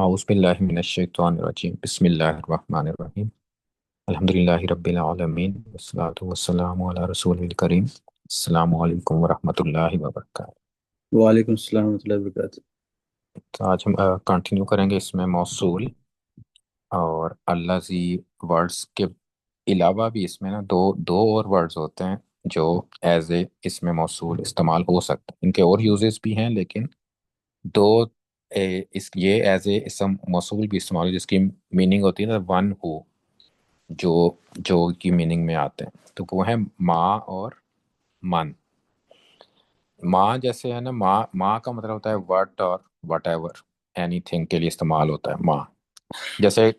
اعوذ باللہ من الشیطان الرجیم بسم اللہ الرحمن الرحیم الحمدللہ رب العالمین والصلاة والسلام علی رسول الکریم السلام علیکم ورحمۃ اللہ وبرکاتہ۔ وعلیکم السلام ورحمۃ اللہ وبرکاتہ۔ تو آج ہم کنٹینیو کریں گے اس میں موصول اور الذی ورڈز کے علاوہ بھی اس میں نا دو دو اور ورڈز ہوتے ہیں جو ایز اے اس میں موصول استعمال ہو سکتے ہیں۔ ان کے اور یوزز بھی ہیں لیکن دو اس یہ ایز اے اسم موصول بھی استعمال ہے جس کی میننگ ہوتی ہے نا ون ہو، جو جو کی میننگ میں آتے ہیں، تو وہ ہے ماں اور من۔ ماں جیسے ہے نا، ماں کا مطلب ہوتا ہے وٹ اور وٹ ایور، اینی تھنگ کے لیے استعمال ہوتا ہے ماں۔ جیسے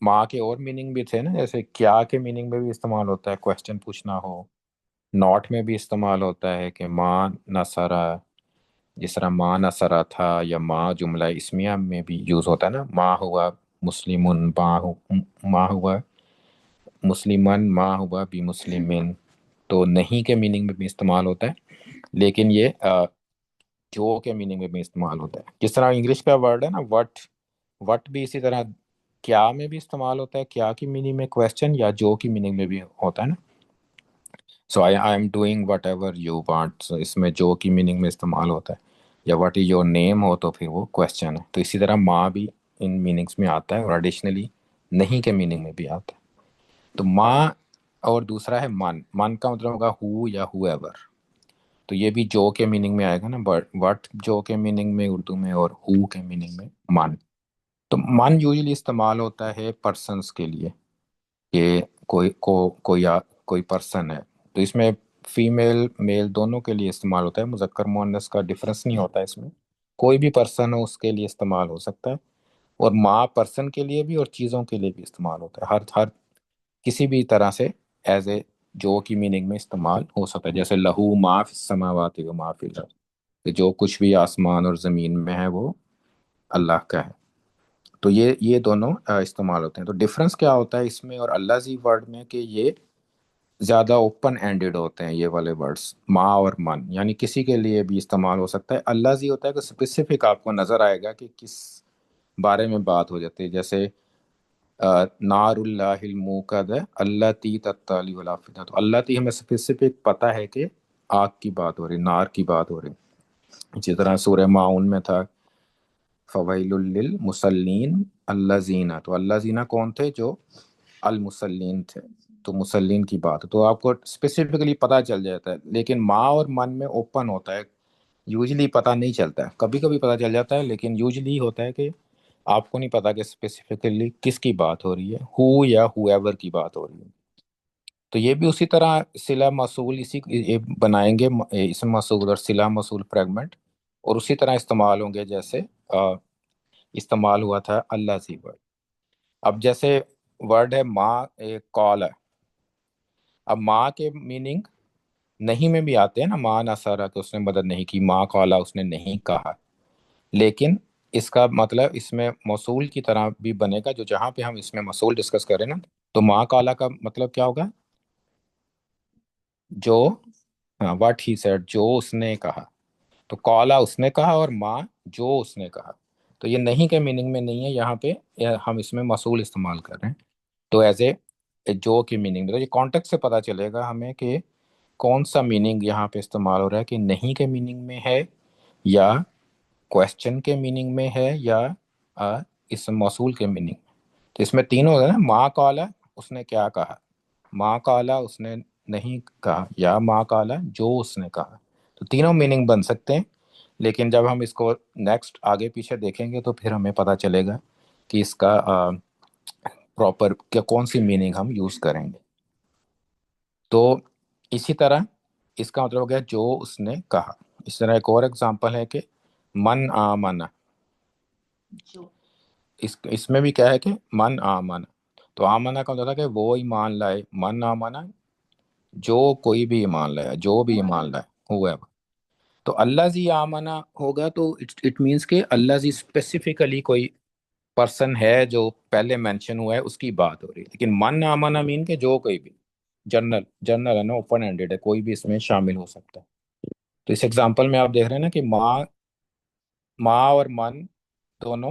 ماں کے اور میننگ بھی تھے نا، جیسے کیا کے میننگ میں بھی استعمال ہوتا ہے، کوشچن پوچھنا ہو۔ ناٹ میں بھی استعمال ہوتا ہے کہ ماں نصرہ، جس طرح ماں نصرہ تھا، یا ماں جملہ اسمیہ میں بھی یوز ہوتا ہے نا، ماں ہوا مسلمن، ماں ہوا مسلمن، ماں ہوا بھی مسلمن، تو نہیں کے میننگ میں بھی استعمال ہوتا ہے، لیکن یہ جو کے میننگ میں بھی استعمال ہوتا ہے۔ جس طرح انگلش کا ورڈ ہے نا وٹ، وٹ بھی اسی طرح کیا میں بھی استعمال ہوتا ہے، کیا کی میننگ میں کویسچن، یا جو کی میننگ میں بھی ہوتا ہے نا۔ So I am doing whatever you want, اس میں جو کی میننگ میں استعمال ہوتا ہے، یا واٹ از یور نیم ہو تو پھر وہ کویسچن ہے۔ تو اسی طرح ماں بھی ان میننگس میں آتا ہے، اور ایڈیشنلی نہیں کے میننگ میں بھی آتا ہے۔ تو ماں، اور دوسرا ہے من۔ من کا مطلب ہوگا ہو یا ہو ایور، تو یہ بھی جو کے میننگ میں آئے گا نا، وٹ جو کے میننگ میں اردو میں، اور ہو کے میننگ میں من۔ تو من یوزلی استعمال ہوتا ہے پرسنس کے لیے، کہ کوئی پرسن ہے، تو اس میں فیمیل میل دونوں کے لیے استعمال ہوتا ہے، مذکر مؤنث کا ڈفرنس نہیں ہوتا ہے اس میں، کوئی بھی پرسن ہو اس کے لیے استعمال ہو سکتا ہے۔ اور ماں پرسن کے لیے بھی اور چیزوں کے لیے بھی استعمال ہوتا ہے، ہر کسی بھی طرح سے ایز اے جو کی میننگ میں استعمال ہو سکتا ہے۔ جیسے لہو ما فی السماوات و ما فی الارض، کہ جو کچھ بھی آسمان اور زمین میں ہے وہ اللہ کا ہے۔ تو یہ دونوں استعمال ہوتے ہیں۔ تو ڈفرنس کیا ہوتا ہے اس میں اور اللہ زی ورڈ میں، کہ یہ زیادہ اوپن اینڈیڈ ہوتے ہیں یہ والے ورڈز، ماں اور من، یعنی کسی کے لیے بھی استعمال ہو سکتا ہے۔ اللہ زی ہوتا ہے کہ اسپیسیفک آپ کو نظر آئے گا کہ کس بارے میں بات ہو جاتی ہے، جیسے نار اللہ الموقد التی تطلی الافئدہ، تو اللہ تی ہمیں اسپیسیفک پتہ ہے کہ آگ کی بات ہو رہی، نار کی بات ہو رہی۔ اسی طرح سورہ ماؤن میں تھا فویل للمصلین الذین، تو الذین کون تھے؟ جو المصلین تھے، تو مسلین کی بات، تو آپ کو اسپیسیفکلی پتہ چل جاتا ہے۔ لیکن ماں اور من میں اوپن ہوتا ہے، یوزلی پتہ نہیں چلتا ہے، کبھی کبھی پتہ چل جاتا ہے، لیکن یوزلی ہوتا ہے کہ آپ کو نہیں پتا کہ اسپیسیفکلی کس کی بات ہو رہی ہے، ہو یا ہو ایور کی بات ہو رہی ہے۔ تو یہ بھی اسی طرح صلہ موصول یہ بنائیں گے، اسم موصول اور صلہ موصول فریگمنٹ، اور اسی طرح استعمال ہوں گے جیسے استعمال ہوا تھا اللہ سی ورڈ۔ اب جیسے ورڈ ہے ماں، کال ہے، اب ماں کے میننگ نہیں میں بھی آتے ہیں نا، ماں نصرہ کہ اس نے مدد نہیں کی، ماں کالا اس نے نہیں کہا، لیکن اس کا مطلب اس میں موصول کی طرح بھی بنے گا، جو جہاں پہ ہم اس میں موصول ڈسکس کریں نا، تو ماں کالا کا مطلب کیا ہوگا؟ جو، ہاں، واٹ ہی سیڈ، جو اس نے کہا۔ تو کالا اس نے کہا، اور ماں جو اس نے کہا، تو یہ نہیں کے میننگ میں نہیں ہے یہاں پہ، ہم اس میں موصول استعمال کر رہے ہیں، تو ایز اے جو کی میننگ میں، تو یہ کانٹیکٹ سے پتہ چلے گا ہمیں کہ کون سا میننگ یہاں پہ استعمال ہو رہا ہے، کہ نہیں کے میننگ میں ہے، یا کویسچن کے میننگ میں ہے، یا اسم موصول کے میننگ میں۔ تو اس میں تینوں ہے نا، ماں کالا اس نے کیا کہا، ماں کالا اس نے نہیں کہا، یا ماں کالا جو اس نے کہا، تو تینوں میننگ بن سکتے ہیں۔ لیکن جب ہم اس کو نیکسٹ آگے پیچھے دیکھیں گے تو پھر ہمیں پتہ چلے گا کہ اس کا پراپر کیا کون سی میننگ ہم یوز کریں گے۔ تو اسی طرح اس کا مطلب ہو گیا جو اس نے کہا۔ اس طرح ایک اور اگزامپل ہے کہ من آمن، اس میں بھی کیا ہے کہ من آمن، تو آمنہ کا مطلب ہے کہ وہ ایمان لائے، من آمنہ جو کوئی بھی ایمان لائے، جو بھی ایمان لائے، ہوا ہے۔ تو اللہ زی آمنہ ہوگا تو اٹ مینس کہ اللہ زی اسپیسیفکلی کوئی پرسن ہے جو پہلے مینشن ہوا ہے، اس کی بات ہو رہی ہے۔ لیکن من آمنہ مین کہ جو کوئی بھی، جنرل ہے نا، اوپن اینڈیڈ ہے، کوئی بھی اس میں شامل ہو سکتا ہے۔ تو اس ایگزامپل میں آپ دیکھ رہے ہیں نا کہ ماں اور من دونوں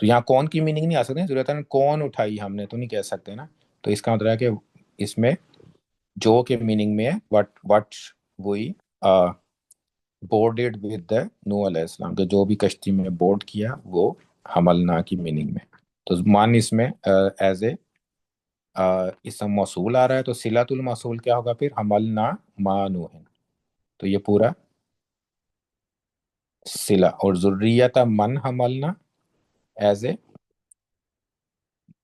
تو یہاں کون کی میننگ نہیں آ سکتی، ضرورت ہے کون اٹھائی ہم نے تو نہیں کہہ سکتے نا. تو اس کا مطلب ہے کہ اس میں جو کے میننگ میں ہے وٹ وہی بورڈیڈ ود دا نو علیہ السلام، کہ جو بھی کشتی میں بورڈ کیا وہ حملنا کی میننگ میں. تو مان اس میں ایز اے اسم موصول آ رہا ہے، تو صلۃ الموصول کیا ہوگا پھر؟ حملنا ما نوح. تو یہ پورا صلہ. اور ذریت من حملنا ایز اے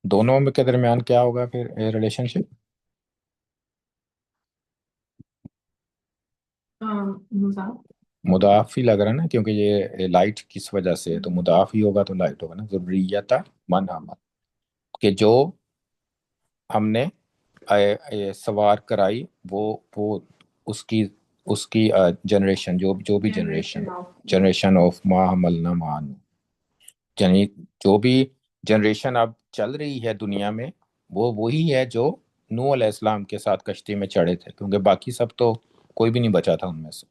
دونوں میں کے درمیان کیا ہوگا پھر ریلیشن شپ؟ مضاف ہی لگ رہا ہے نا، کیونکہ یہ لائٹ کس وجہ سے ہے تو مضاف ہی ہوگا، تو لائٹ ہوگا نا. ذریت من حمل، کہ جو ہم نے سوار کرائی وہ اس کی جنریشن، جو بھی جنریشن آف ما حملنا مان، یعنی جو بھی جنریشن اب چل رہی ہے دنیا میں وہ وہی ہے جو نوح علیہ السلام کے ساتھ کشتی میں چڑھے تھے، کیونکہ باقی سب تو کوئی بھی نہیں بچا تھا ان میں سے.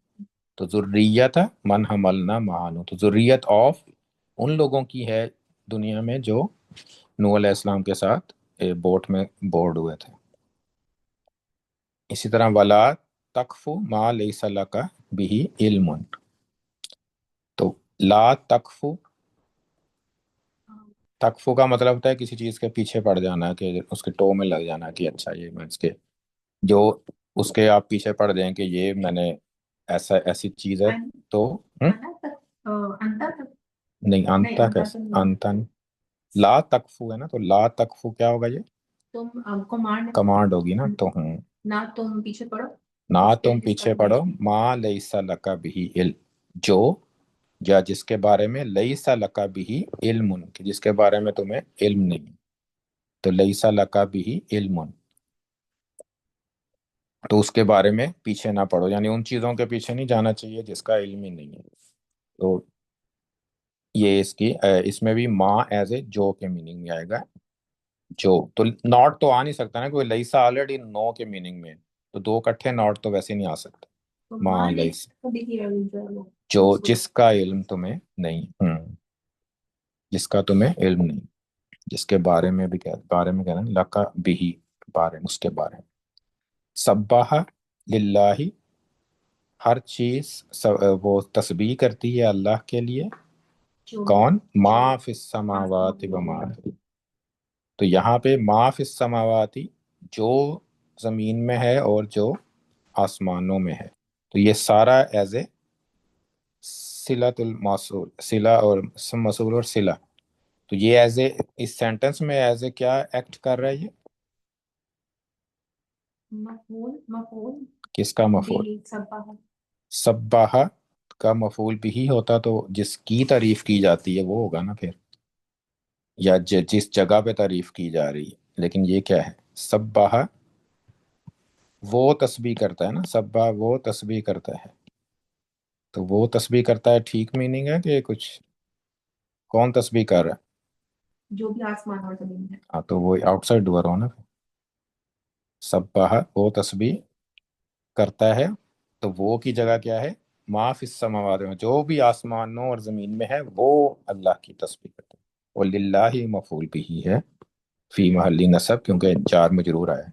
تو ذریت من حملنا معانو، تو ذریت آف ان لوگوں کی ہے دنیا میں جو نوح علیہ السلام کے ساتھ بوٹ میں بورڈ ہوئے تھے. اسی طرح ولا تقف ما لیس لک بہ علم، تو لا تقف، تقف کا مطلب ہوتا ہے کسی چیز کے پیچھے پڑ جانا، کہ اس کے ٹو میں لگ جانا، کہ اچھا یہ میں اس کے جو اس کے آپ پیچھے پڑ جائیں کہ یہ میں نے ایسی چیز ہے تو نہیں انتا کیسے انتن. لا تقفو ہے نا، تو لا تقفو کیا ہوگا؟ یہ کمانڈ ہوگی نا. تو نہ تم پیچھے پڑو ما لیس لک بہ علم، جو یا جس کے بارے میں لیس لک بہ علم، کہ جس کے بارے میں تمہیں علم نہیں. تو لیس لک بہ علم، تو اس کے بارے میں پیچھے نہ پڑو، یعنی ان چیزوں کے پیچھے نہیں جانا چاہیے جس کا علم ہی نہیں ہے. تو یہ اس میں بھی ماں ایز اے جو کے میننگ میں آئے گا. جو تو ناٹ تو آ نہیں سکتا نا، کوئی لئیسا آلریڈی نو کے میننگ میں، تو دو کٹھے ناٹ تو ویسے نہیں آ سکتے. ماں لئیسا، جو جس کا علم تمہیں نہیں، جس کا تمہیں علم نہیں، جس کے بارے میں بھی بارے میں کہہ رہے ہیں لکا بھی، بارے میں اس کے بارے میں. سبح للہ، ہر چیز وہ تسبیح کرتی ہے اللہ کے لیے. کون؟ ما فی السماوات و ما فی، تو یہاں پہ ما فی السماوات جو زمین میں ہے اور جو آسمانوں میں ہے، تو یہ سارا ایز اے صلۃ الموصول، صلہ اور موصول اور صلہ. تو یہ ایز اے اس سینٹنس میں ایز اے کیا ایکٹ کر رہا ہے؟ یہ کس کا مفعول؟ سبح کا مفعول بھی ہوتا تو جس کی تعریف کی جاتی ہے وہ ہوگا نا پھر، یا جس جگہ پہ تعریف کی جا رہی ہے. لیکن یہ کیا ہے؟ سبح وہ تسبیح کرتا ہے نا، سبح وہ تسبیح کرتا ہے. تو وہ تسبیح کرتا ہے ٹھیک میننگ ہے کہ کچھ؟ کون تسبیح کر رہا ہے؟ جو بھی آسمان اور زمین ہے. ہاں تو وہ آؤٹ سائڈ ڈور ہو نا. سبح وہ تسبیح کرتا ہے، تو وہ کی جگہ کیا ہے؟ ما فی السماوات میں، جو بھی آسمانوں اور زمین میں ہے وہ اللہ کی تسبیح کرتا ہے. اور للہ مفعول بھی ہے فی محلی نصب، کیونکہ جار مجرور آیا ہے.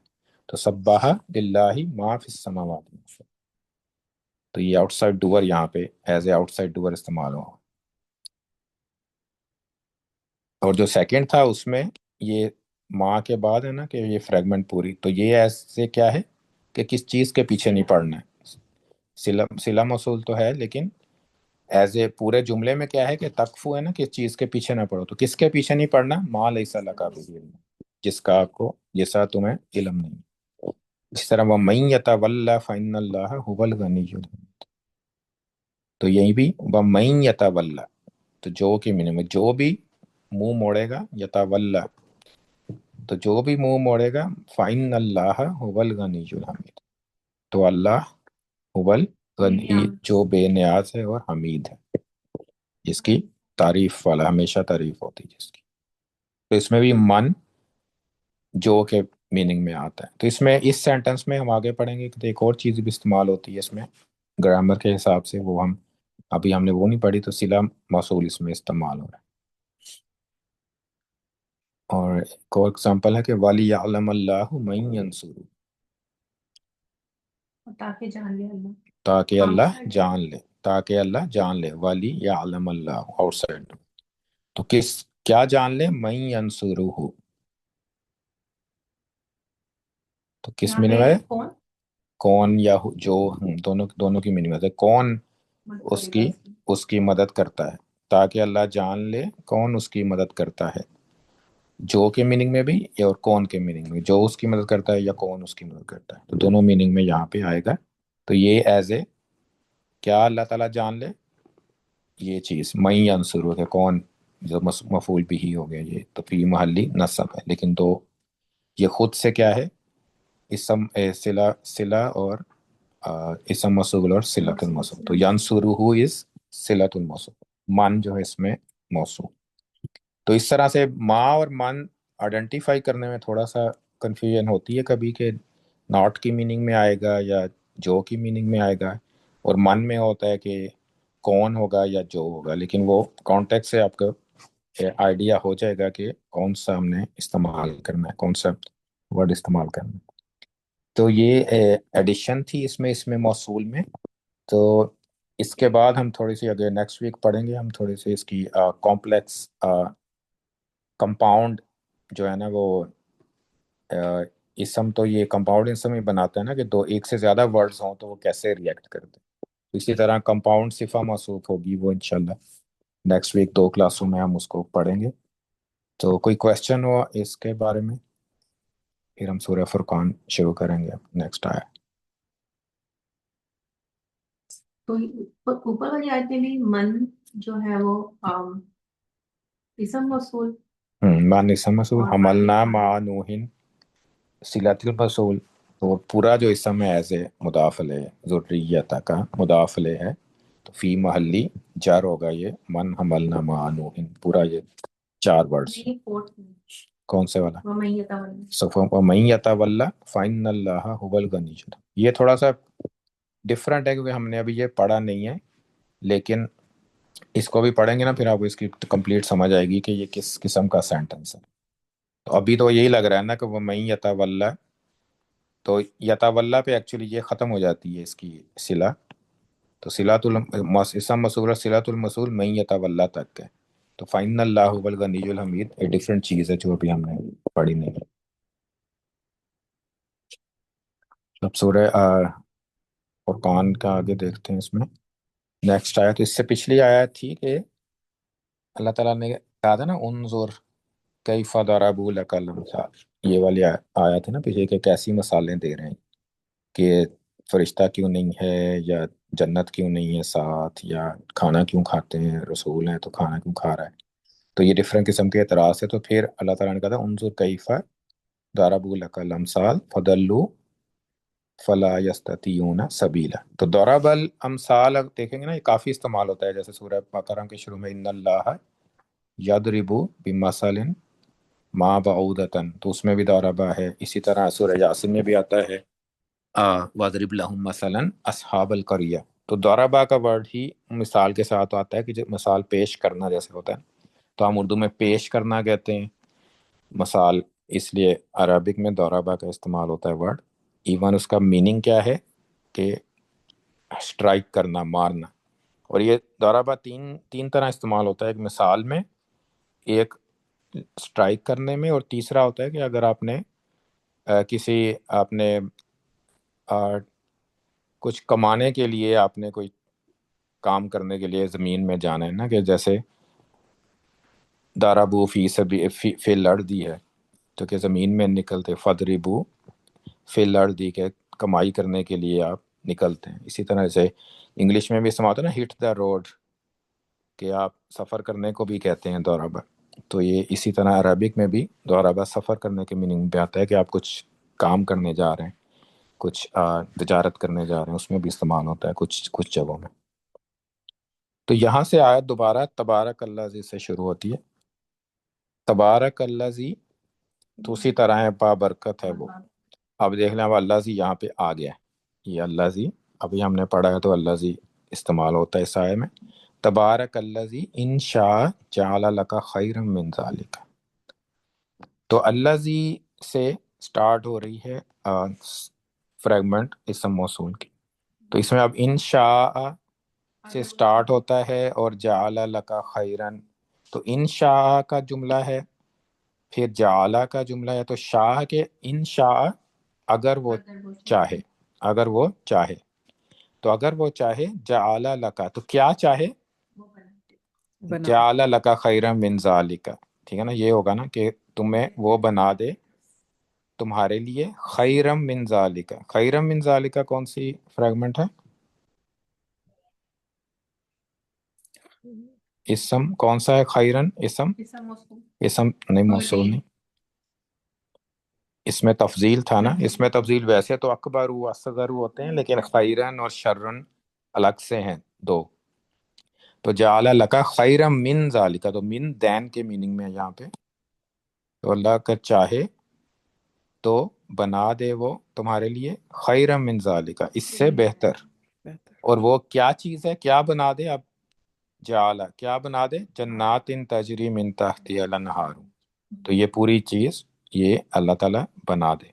تو سبح للہ ما فی السماوات میں، تو یہ آؤٹ سائڈ ڈور یہاں پہ ایز اے آؤٹ سائڈ ڈور استعمال ہو. اور جو سیکنڈ تھا اس میں یہ ماں کے بعد ہے نا کہ یہ فریگمنٹ پوری، تو یہ ایسے کیا ہے کہ کس چیز کے پیچھے نہیں پڑنا ہے. صلہ موصول تو ہے، لیکن ایز اے پورے جملے میں کیا ہے کہ تکفو ہے نا، کس چیز کے پیچھے نہ پڑو. تو کس کے پیچھے نہیں پڑنا؟ ما لیس لک بہ علم، جس کا آپ کو جیسا تمہیں علم نہیں. اس طرح وَمَن يَتَوَلَّ فَإِنَّ اللَّهَ هُوَ الْغَنِيُّ الْحَمِيدُ، تو یہی بھی وَمَن يَتَوَلَّ، تو جو کی معنی میں جو بھی منہ موڑے گا، یتولا، تو جو بھی منہ موڑے گا، فَإِنَّ اللَّهَ هُوَ الْغَنِيُّ الْحَمِيدُ، تو اللہ هو الغنی جو بے نیاز ہے اور حمید ہے، جس کی تعریف والا، ہمیشہ تعریف ہوتی ہے جس کی. تو اس میں بھی من جو کے میننگ میں آتا ہے. تو اس میں اس سینٹنس میں ہم آگے پڑھیں گے کہ ایک اور چیز بھی استعمال ہوتی ہے اس میں گرامر کے حساب سے، وہ ہم ابھی ہم نے وہ نہیں پڑھی. تو صلہ موصول اس میں استعمال ہو رہا ہے. اور ایک اور اگزامپل ہے کہ ولی یعلم اللہ من ینصرہ، تاکہ جان لے اللہ. تاکہ اللہ آؤٹ جان لے، تاکہ اللہ جان لے، ولی یعلم اللہ آؤٹ سائڈ. تو کس کیا جان لے؟ من ینصرہ. تو کس یہاں میننگ پہ ہے؟ کون کون یا جو، دونوں دونوں کی میننگ ہے. کون مدد اس کرے گا کی اس کی. اس کی مدد کرتا ہے، تاکہ اللہ جان لے کون اس کی مدد کرتا ہے. جو کے میننگ میں بھی اور کون کے میننگ میں، جو اس کی مدد کرتا ہے یا کون اس کی مدد کرتا ہے، تو دونوں میننگ میں یہاں پہ آئے گا. تو یہ ایز اے کیا اللہ تعالیٰ جان لے، یہ چیز میں عنصر ہے کون، جو مفعول بھی ہی ہو گیا، یہ تو فی محلی نصب ہے. لیکن تو یہ خود سے کیا ہے؟ اسم صلہ، صلہ اور اسم موصول اور صلۃ الموصول. تو ینصرہ از صلۃ الموصول، من جو ہے اس میں موصول. تو اس طرح سے ما اور من آئیڈینٹیفائی کرنے میں تھوڑا سا کنفیوژن ہوتی ہے کبھی، کہ ناٹ کی میننگ میں آئے گا یا جو کی میننگ میں آئے گا، اور من میں ہوتا ہے کہ کون ہوگا یا جو ہوگا. لیکن وہ کانٹیکٹ سے آپ کا آئیڈیا ہو جائے گا کہ کون سا ہم نے استعمال کرنا ہے، کون سا ورڈ استعمال کرنا ہے. تو یہ ایڈیشن تھی اس میں موصول میں. تو اس کے بعد ہم تھوڑی سی اگر نیکسٹ ویک پڑھیں گے، ہم تھوڑی سی اس کی کمپلیکس کمپاؤنڈ جو ہے نا وہ اسم، تو یہ کمپاؤنڈ اسم ہی بناتا ہے نا کہ دو ایک سے زیادہ ورڈز ہوں تو وہ کیسے ریئیکٹ کرتے ہیں. اسی طرح کمپاؤنڈ صفہ موصوف ہوگی، وہ انشاءاللہ نیکسٹ ویک 2 کلاسوں میں ہم اس کو پڑھیں گے. تو کوئی کویشچن ہو اس کے بارے میں، پھر ہم سورہ فرقان شروع کریں گے نیکسٹ آیا. تو اوپر والی آیت میں بھی من جو ہے وہ اسم موصول مان اسم موصول، اور حملنا مع نوح صلۃ الموصول. تو پورا جو اسم ہے ایز اے مضاف الیہ، ذریت کا مضاف الیہ ہے، تو فی محلی جار ہوگا یہ من حملنا مع نوح. پورا یہ 4 ورڈس. نہیں فورتھ میں کون سے والا؟ ومن یتولی. وَمَن يَتَوَلَّ فَإِنَّ اللَّهَ هُوَ الْغَنِيُّ الْحَمِيدُ. یہ تھوڑا سا ڈفرینٹ ہے کیونکہ ہم نے ابھی یہ پڑھا نہیں ہے، لیکن اس کو بھی پڑھیں گے نا پھر آپ کو اس کی کمپلیٹ سمجھ آئے گی کہ یہ کس قسم کا سینٹنس ہے. تو ابھی تو یہی لگ رہا ہے نا کہ وَمَن يَتَوَلَّ، تو یتولا پہ ایکچولی یہ ختم ہو جاتی ہے اس کی صلہ. تو صلۃ اسم موصول اور صلۃ الموصول من یتولا تک ہے. تو فَإِنَّ اللَّهَ هُوَ الْغَنِيُّ الْحَمِيدُ ایک ڈفرینٹ چیز ہے جو ابھی ہم نے پڑھی نہیں ہے. اب سورہ فرقان کا آگے دیکھتے ہیں. اس میں نیکسٹ آیت، اس سے پچھلی آیت تھی کہ اللہ تعالیٰ نے کہا تھا نا انظر کیف ضربوا لک الامثال. یہ والی آیت ہے نا پیچھے، کہ کیسی مثالیں دے رہے ہیں کہ فرشتہ کیوں نہیں ہے، یا جنت کیوں نہیں ہے ساتھ، یا کھانا کیوں کھاتے ہیں، رسول ہیں تو کھانا کیوں کھا رہا ہے. تو یہ ڈفرینٹ قسم کے اعتراض ہے. تو پھر اللہ تعالیٰ نے کہا تھا انظر کیف ضربوا لک الامثال فضلوا فلا یستطیعون سبیلا. تو ضرب الامثال دیکھیں گے نا، یہ کافی استعمال ہوتا ہے. جیسے سورہ بقرہ کے شروع میں ان اللہ یضرب بمثل ما بعودۃ، تو اس میں بھی ضربہ ہے. اسی طرح سورہ یاسین میں بھی آتا ہے وَاضْرِبْ لَهُم مَثَلًا أَصْحَابَ الْقَرْيَةِ. تو ضربہ کا ورڈ ہی مثال کے ساتھ آتا ہے، کہ جو مثال پیش کرنا جیسے ہوتا ہے. تو ہم اردو میں پیش کرنا کہتے ہیں مثال، اس لیے عربک میں ضربہ کا استعمال ہوتا ہے ورڈ. ایون اس کا میننگ کیا ہے کہ اسٹرائک کرنا، مارنا. اور یہ ضربہ تین طرح استعمال ہوتا ہے. ایک مثال میں، ایک اسٹرائک کرنے میں، اور تیسرا ہوتا ہے کہ اگر آپ نے کسی آپ نے کچھ کمانے کے لیے، آپ نے کوئی کام کرنے کے لیے زمین میں جانا ہے نا، کہ جیسے دارابو فی الارض ہے، تو کہ زمین میں نکلتے، فضربو فی الارض کے کمائی کرنے کے لیے آپ نکلتے ہیں. اسی طرح سے انگلش میں بھی استعمال ہوتا ہے نا، ہٹ دا روڈ، کہ آپ سفر کرنے کو بھی کہتے ہیں دورابہ. تو یہ اسی طرح عربک میں بھی دورابہ سفر کرنے کے میننگ پہ آتا ہے، کہ آپ کچھ کام کرنے جا رہے ہیں، کچھ تجارت کرنے جا رہے ہیں، اس میں بھی استعمال ہوتا ہے کچھ جگہوں میں. تو یہاں سے آیت دوبارہ تبارک الذی سے شروع ہوتی ہے. تبارک الذی، تو اسی طرح ہے بابرکت ہے وہ. اب دیکھ لیں، اب الذی یہاں پہ آ گیا ہے. یہ الذی ابھی ہم نے پڑھا ہے، تو الذی استعمال ہوتا ہے اس آیت میں. تبارک الذی ان شاء جعل لک خیرا من ذلک. تو الذی سے سٹارٹ ہو رہی ہے فریگمنٹ اسم موصول کی. تو اس میں اب انشاء سے سٹارٹ ہوتا ہے اور جعل لک خیرن. تو انشاء کا جملہ ہے، پھر جعل کا جملہ ہے. تو شاء کے انشاء اگر وہ چاہے، اگر وہ چاہے. تو اگر وہ چاہے جعل لک، تو کیا چاہے؟ بنا جعل لک خیرا من ذالک. ٹھیک ہے نا، یہ ہوگا نا کہ تمہیں وہ بنا دے تمہارے لیے خیرم من ذالک. خیرم من ذالک کون سی فریگمنٹ ہے؟ اسم کون سا ہے؟ خیرن اسم، اسم نہیں، موصول نہیں. اس میں تفضیل تھا نا، اس میں تفضیل. ویسے تو اکبر و اصغر ہوتے ہیں، لیکن خیرن اور شرن الگ سے ہیں دو. تو جعل لکا خیرم من ذالک، تو من دین کے میننگ میں ہے یہاں پہ. تو اللہ کا چاہے تو بنا دے وہ تمہارے لیے خیرم من ذالک، اس سے بہتر. بہتر. اور وہ کیا چیز ہے؟ کیا بنا دے؟ اب جعل کیا بنا دے؟ جنات تجری من تحتها الانہار. تو یہ پوری چیز یہ اللہ تعالیٰ بنا دے.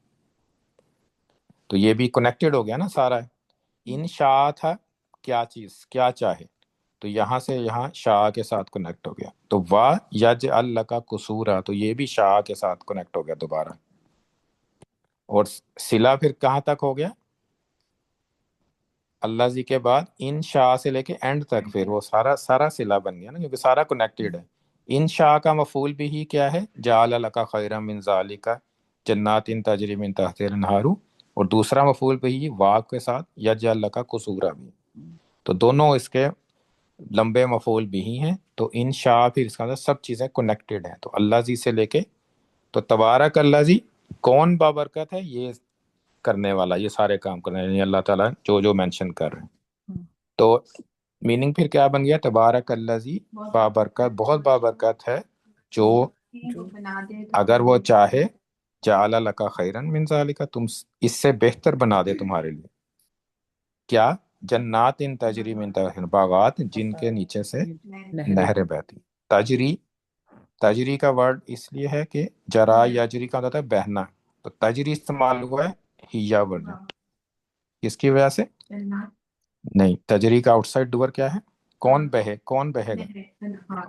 تو یہ بھی کنیکٹڈ ہو گیا نا سارا. ان شاء تھا کیا چیز، کیا چاہے. تو یہاں سے یہاں شاء کے ساتھ کنیکٹ ہو گیا. تو وا یجعل لک قصورا، تو یہ بھی شاء کے ساتھ کنیکٹ ہو گیا دوبارہ. اور صلہ پھر کہاں تک ہو گیا؟ اللہ جی کے بعد ان شاء سے لے کے اینڈ تک، پھر وہ سارا سارا صلہ بن گیا نا، کیونکہ سارا کنیکٹڈ ہے. ان شاء کا مفعول بھی ہی کیا ہے؟ جعل لک خیرا من ذالک جنات تجری من تحتها الانہار. اور دوسرا مفعول بھی ہی واو کے ساتھ یجعل لک قصورا بھی. تو دونوں اس کے لمبے مفعول بھی ہی ہیں. تو انشاء پھر اس کا مطلب سب چیزیں کنیکٹڈ ہیں. تو اللہ جی سے لے کے تو تبارک اللہ جی کون بابرکت ہے؟ یہ کرنے والا، یہ سارے کام کرنے والا، یعنی اللہ تعالیٰ جو جو مینشن کر رہے ہیں. تو میننگ پھر کیا بن گیا؟ تبارک اللہ جی بابرکت، بہت بابرکت ہے جو اگر وہ چاہے جعل لک خیرن من ذالک، تم اس سے بہتر بنا دے تمہارے لیے. کیا؟ جنات تجری من تحتها، باغات جن کے نیچے سے نہریں بہتی. تجری، تجری کا ورڈ اس لیے ہے کہ جرا یجری کا ہوتا ہے بہنا. تو تجری استعمال ہوا ہے ہیا ورڈ، کس کی وجہ سے؟ نہیں، تجری کا آؤٹ سائڈ ڈور کیا ہے؟ کون بہے، کون بہے گا؟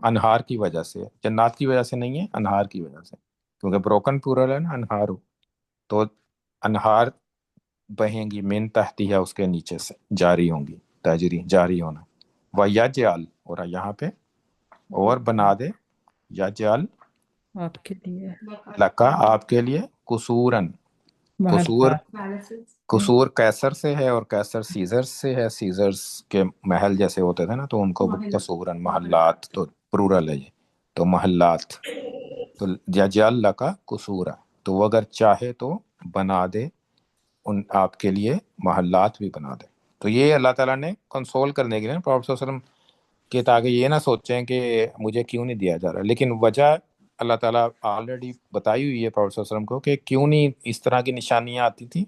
انہار کی وجہ سے. جنات کی وجہ سے نہیں ہے، انہار کی وجہ سے، کیونکہ بروکن پلورل ہے نا انہار. تو انہار بہیں گی من تحتیہ، اس کے نیچے سے جاری ہوں گی. تجری جاری ہونا. وَيَجْعَلْ، اور یہاں پہ اور بنا دے، یجعل آپ کے لیے لکا آپ کے لیے قصوراً. قصور، محلات. قصور کیسر سے ہے اور کیسر سیزرز سے ہے. سیزرز کے محل جیسے ہوتے تھے نا، تو ان کو قصوراً محلات، تو پلورل ہے یہ. تو محلات. تو یجعل لکا قصورا، تو وہ اگر چاہے تو بنا دے ان آپ کے لیے محلات بھی بنا دے. تو یہ اللہ تعالیٰ نے کنسول کرنے کے لیے پروفیٹ صلی اللہ علیہ وسلم کہ تاکہ یہ نہ سوچیں کہ مجھے کیوں نہیں دیا جا رہا. لیکن وجہ اللہ تعالیٰ آلریڈی بتائی ہوئی ہے پروفیٹ صلی اللہ علیہ وسلم کو کہ کیوں نہیں اس طرح کی نشانیاں آتی تھی،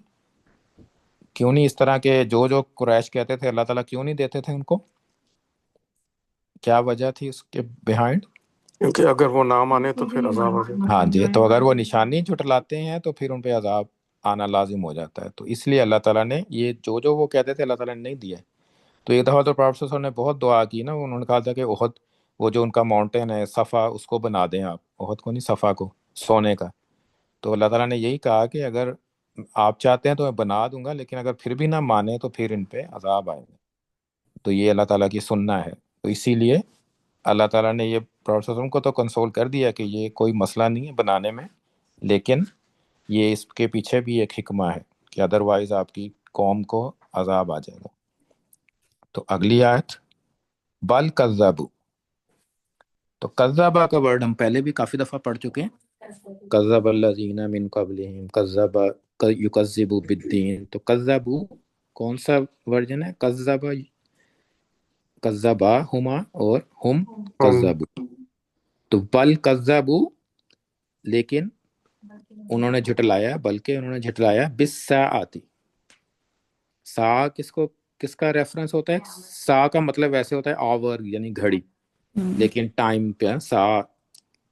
کیوں نہیں اس طرح کے جو قریش کہتے تھے اللہ تعالیٰ کیوں نہیں دیتے تھے ان کو. کیا وجہ تھی اس کے بیہائنڈ؟ کیونکہ اگر وہ نہ مانے تو پھر عذاب ہو جائے. ہاں جی، تو اگر وہ نشانی جھٹلاتے ہیں تو پھر ان پہ عذاب آنا لازم ہو جاتا ہے. تو اس لیے اللہ تعالیٰ نے یہ جو وہ کہتے تھے اللہ تعالیٰ نے نہیں دیا. تو ایک دفعہ تو پروفیٹ صلی اللہ علیہ وسلم نے بہت دعا کی نا، انہوں نے کہا تھا کہ احد، وہ جو ان کا ماؤنٹین ہے صفا، اس کو بنا دیں آپ. احد کو نہیں، صفا کو، سونے کا. تو اللہ تعالیٰ نے یہی کہا کہ اگر آپ چاہتے ہیں تو میں بنا دوں گا، لیکن اگر پھر بھی نہ مانے تو پھر ان پہ عذاب آئے گا. تو یہ اللہ تعالیٰ کی سننا ہے. تو اسی لیے اللہ تعالیٰ نے یہ پروفیٹ صلی اللہ علیہ وسلم کو تو کنسول کر دیا کہ یہ کوئی مسئلہ نہیں ہے بنانے میں، لیکن یہ اس کے پیچھے بھی ایک حکمہ ہے کہ ادروائز آپ کی قوم کو عذاب آ جائے گا. تو اگلی آیت بل کذبوا. تو کذبا کا ورڈ ہم پہلے بھی کافی دفعہ پڑھ چکے ہیں. کذب الذین من قبلہم کذب یکذب بالدین. تو کذبوا کون سا ورژن ہے؟ کذبا، کذبا ہما اور ہم کذبوا. تو بل کذبوا، لیکن انہوں نے جھٹلایا، بلکہ انہوں نے جھٹلایا بالساعۃ. سا کس کا ریفرنس ہوتا ہے؟ سا کا مطلب ویسے ہوتا ہے آور، یعنی گھڑی، لیکن ٹائم پہ سا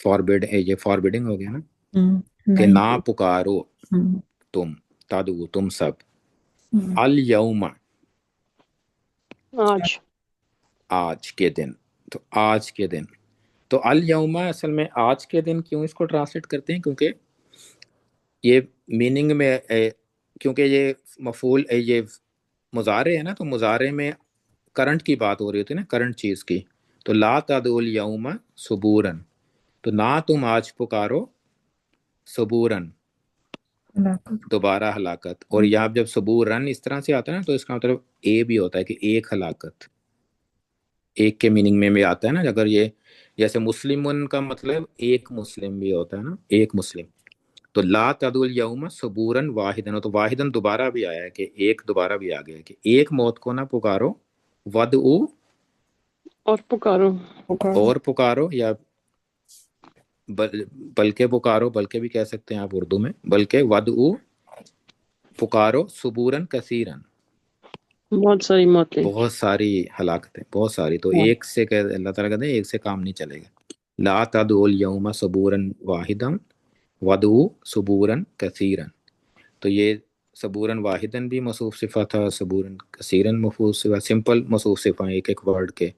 یہ فاربیڈنگ ہو گیا نا کہ نہیں نہ پکارو ہم، تم، تدعو تم سب، ہم، الیوم آج آج کے دن، تو آج کے دن، تو الیوم اصل میں آج کے دن کیوں اس کو ٹرانسلیٹ کرتے ہیں؟ کیونکہ یہ میننگ میں کیونکہ یہ مفعول یہ مضارع ہے نا، تو مضارع میں کرنٹ کی بات ہو رہی ہوتی ہے نا، کرنٹ چیز کی، تو لا تدعو الیوم صبورن، تو نہ تم آج پکارو صبورن ہلاکت دوبارہ ہلاکت، اور یہاں جب صبورن اس طرح سے آتا ہے نا تو اس کا مطلب اے بھی ہوتا ہے کہ ایک ہلاکت، ایک کے میننگ میں بھی آتا ہے نا، اگر یہ جیسے مسلمن کا مطلب ایک مسلم بھی ہوتا ہے نا، ایک مسلم، تو لا تدعو الیوم صبورن واحدن، تو واحدن دوبارہ بھی آیا ہے کہ ایک دوبارہ بھی آ گیا ہے کہ ایک موت کو نہ پکارو، ودعو اور پکارو پکارو اور پکارو، یا بلکہ پکارو، بلکہ بھی کہہ سکتے ہیں آپ اردو میں، بلکہ ودعو پکارو صبورن کثیرن، بہت ساری موتیں بہت ساری ہلاکتیں، بہت ساری، تو ایک سے اللہ تعالیٰ کہتے ہیں ایک سے کام نہیں چلے گا، لا تدعو الیوم صبورن واحدن ودعو صبورن کثیرن، تو یہ صبورن واحدن بھی موصوف صفہ تھا، صبورن کثیرن مفعول صفہ، سمپل موصوف صفہ ایک ایک ورڈ کے،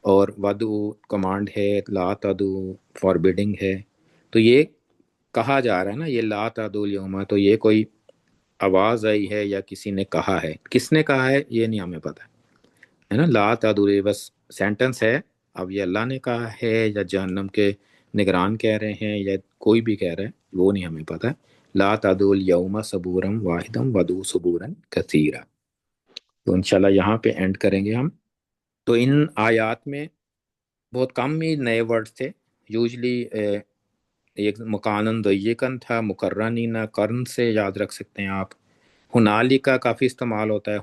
اور ودعو کمانڈ ہے، لا تدعو فاربیڈنگ ہے، تو یہ کہا جا رہا ہے نا، یہ لا تدعو الیوم، تو یہ کوئی آواز آئی ہے یا کسی نے کہا ہے، کس نے کہا ہے یہ نہیں ہمیں پتہ ہے نا، لا تدعو یہ بس سینٹنس ہے، اب یہ اللہ نے کہا ہے یا جہنم کے نگران کہہ رہے ہیں یا کوئی بھی کہہ رہا ہے وہ نہیں ہمیں پتہ، لا تدعو الیوم صبورا واحدا ودعوا صبورا کثیرا، تو انشاءاللہ یہاں پہ اینڈ کریں گے ہم۔ تو ان آیات میں بہت کم ہی نئے ورڈز تھے، یوزلی ایک مکانن ضیقن تھا، مقرنین قرن سے یاد رکھ سکتے ہیں آپ، ہنالکا کافی استعمال ہوتا ہے،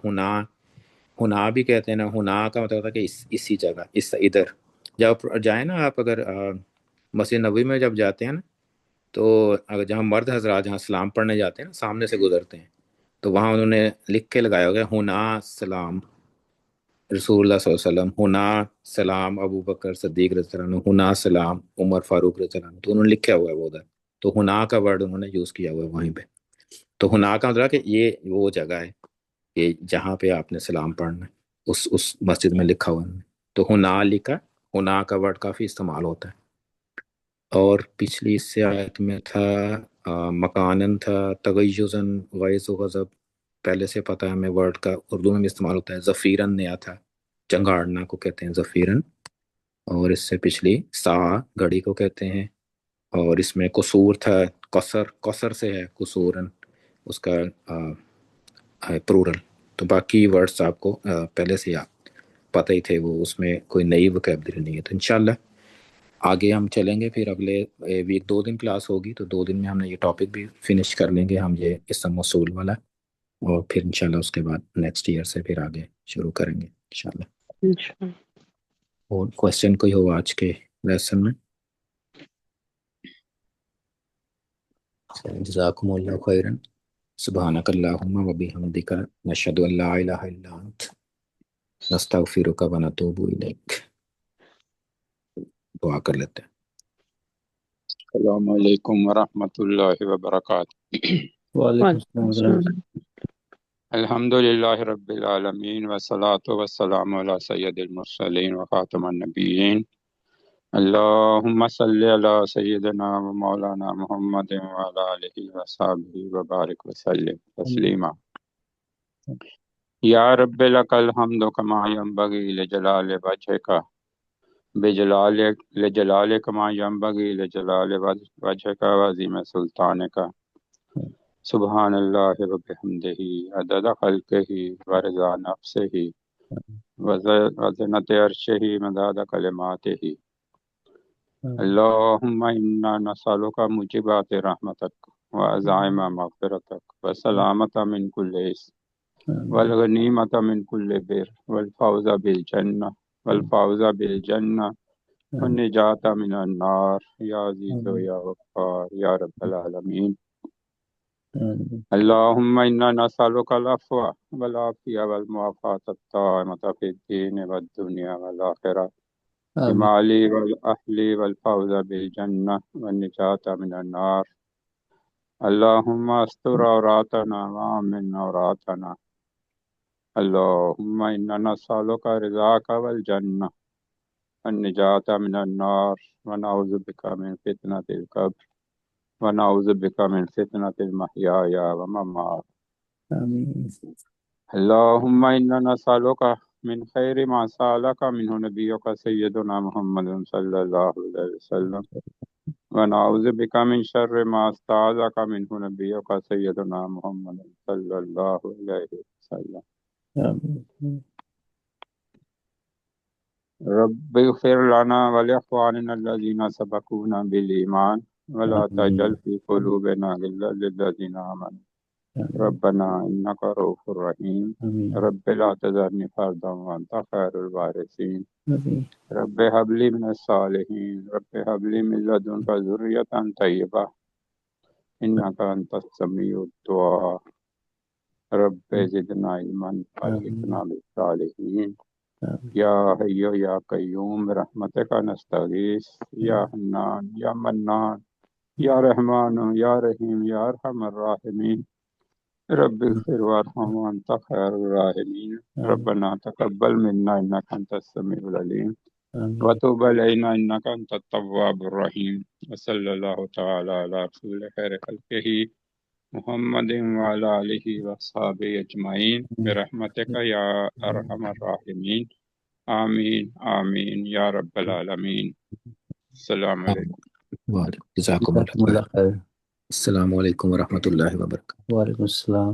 ہنا بھی کہتے ہیں نا، ہنا کا مطلب ہوتا ہے کہ اسی جگہ، اس ادھر، جب جائیں نا آپ اگر مسجد نبوی میں جب جاتے ہیں نا، تو اگر جہاں مرد حضرات جہاں سلام پڑھنے جاتے ہیں نا، سامنے سے گزرتے ہیں، تو وہاں انہوں نے لکھ کے لگایا ہوگا ہنا سلام رسول اللہ صلی اللہ علیہ وسلم، ہنا سلام ابو بکر صدیق رضی اللہ عنہ، ہنا سلام عمر فاروق رضی اللہ عنہ، تو انہوں نے لکھا ہوا ہے وہ ادھر، تو ہنا کا ورڈ انہوں نے یوز کیا ہوا ہے وہیں پہ، تو ہنا کا مطلب کہ یہ وہ جگہ ہے کہ جہاں پہ آپ نے سلام پڑھنا ہے، اس مسجد میں لکھا ہوا ہے، تو ہنا لکھا، ہنا کا ورڈ کافی استعمال ہوتا ہے، اور پچھلی اس سے آیت میں تھا مکانن تھا، تغیزن غیظ و غضب، پہلے سے پتہ ہے ہمیں ورڈ کا اردو میں بھی استعمال ہوتا ہے، ظفیرن نیا تھا، چنگاڑنا کو کہتے ہیں ظفیرن، اور اس سے پچھلی سا گھڑی کو کہتے ہیں، اور اس میں قصور تھا، قصر سے ہے قصورن، اس کا پرورل، تو باقی ورڈز آپ کو پہلے سے پتہ ہی تھے، وہ اس میں کوئی نئی وکیبلری نہیں ہے، تو انشاءاللہ آگے ہم چلیں گے، پھر اگلے ویک 2 دن کلاس ہوگی، تو 2 دن میں ہم نے یہ ٹاپک بھی فنش کر لیں گے ہم، یہ اسم موصول والا، اور پھر انشاءاللہ اس کے بعد نیکسٹ ایئر سے پھر آگے شروع کریں گے انشاءاللہ۔ انشاءاللہ۔ اور کوشچن کوئی ہو آج کے لیسن میں؟ جزاکم اللہ خیرا، سبحانک اللہم و بحمدک، نشہد ان لا الہ الا انت، نستغفرک و نتوب الیک۔ دعا کر لیتے ہیں۔ السلام علیکم ورحمۃ اللہ وبرکاتہ۔ وعلیکم وعلیکم السلام ورحمۃ السلام۔ الحمد للہ رب العالمین والصلاة والسلام علی سید المرسلین وخاتم النبیین، اللہم صلی علی سیدنا و مولانا محمد وعلی آلہ وصحبہ وبارک وسلم تسلیما۔ یا رب لک الحمد کما ینبغی لجلال وجہک لجلال کما ینبغی لجلال وجہک وعظیم سلطانک، سبحان اللہ وبحمدہ عدد خلقہ ورضا نفسہ وزنت عرشہ مداد کلماتہ، اللہم انا نسألک موجبات رحمتک وعزائم مغفرتک والسلامۃ من کل اثم والغنیمۃ من کل بر والفوز بالجنہ والنجاۃ من النار، یا عزیز و یا غفار یا رب العالمین۔ اللہم انا نسألک العفو والعافیہ والمعافاة التامة فی الدین والدنیا والآخرہ، آمین بمالي والأهل والفوز بالجنة والنجاة من النار. اللهم استر عوراتنا وآمن عوراتنا. اللهم إنا نسألك رضاك والجنة والنجاة من النار ونعوذ بك من فتنة القبر ونعوذ بك من فتنة المحيا والممات. آمین اللهم إنا نسألك من خير ما سألك منه نبيك سيدنا محمد صلى الله عليه وسلم ونعوذ بك من شر ما استعاذك منه نبيك سيدنا محمد صلى الله عليه وسلم. آمین رب اغفر لنا ولإخواننا الذين سبقونا بالإيمان ولا تجعل في قلوبنا غلا للذين آمنوا ربنا إنك رؤوف رحيم. آمین رب لا تذرني فردا وأنت خير الوارثين. آمین رب هب لي من الصالحين. رب هب لي من لدنك ذرية طيبة إنك أنت السميع الدعاء. رب زدنا علما والحقنا بالصالحين. يا حي يا قيوم برحمتك نستغيث يا حنان يا منان يا رحمن يا رحيم يا أرحم الراحمين. رب اغفر وارحم وأنت خير الراحمين. ربنا تقبل منا إنك أنت السميع العليم آمین وتوب علينا إنك أنت التواب الرحيم. وصلى الله تعالى على رسول خير خلقه محمد وعلى آله وصحبه أجمعين برحمتك يا أرحم الراحمين. آمين آمين يا رب العالمين. السلام عليكم. وعلیکم جزاکم جزاکم اللہ اللہ خیر. خیر. السلام علیکم ورحمۃ اللہ وبرکاتہ. وعلیکم السلام.